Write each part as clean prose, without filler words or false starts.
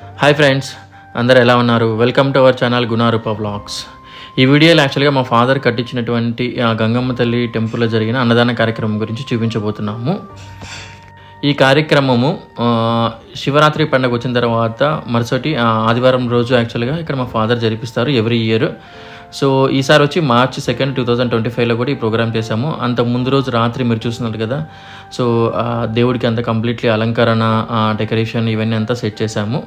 Hi friends, అందరు ఎలా ఉన్నారు? Welcome to our channel Guna Rupa blogs. ఈ వీడియోలో యాక్చువల్గా మా ఫాదర్ కట్టించినటువంటి గంగమ్మ తల్లి టెంపుల్లో జరిగిన అన్నదాన కార్యక్రమం గురించి చూపించబోతున్నాము. ఈ కార్యక్రమము శివరాత్రి పండుగ వచ్చిన తర్వాత మరుసటి ఆదివారం రోజు యాక్చువల్గా ఇక్కడ మా ఫాదర్ జరిపిస్తారు ఎవ్రీ ఇయర్. సో ఈసారి వచ్చి March 2, 2025లో కూడా ఈ ప్రోగ్రామ్ చేశాము. అంత ముందు రోజు రాత్రి మీరు చూస్తున్నారు కదా, సో దేవుడికి అంత కంప్లీట్లీ అలంకరణ, డెకరేషన్ ఇవన్నీ అంతా సెట్ చేశాము.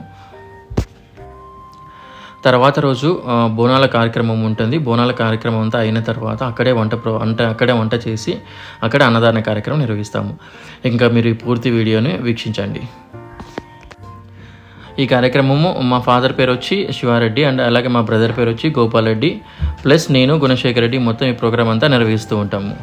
తర్వాత రోజు బోనాల కార్యక్రమం ఉంటుంది. బోనాల కార్యక్రమం అంతా అయిన తర్వాత అక్కడే వంట చేసి అక్కడే అన్నదాన కార్యక్రమం నిర్వహిస్తాము. ఇంకా మీరు ఈ పూర్తి వీడియోని వీక్షించండి. ఈ కార్యక్రమము మా ఫాదర్ పేరు వచ్చి శివారెడ్డి అండ్ అలాగే మా బ్రదర్ పేరు వచ్చి గోపాల్ రెడ్డి ప్లస్ నేను గుణశేఖర్ రెడ్డి మొత్తం ఈ ప్రోగ్రామ్ అంతా నిర్వహిస్తూ ఉంటాము.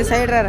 సైడ్ రా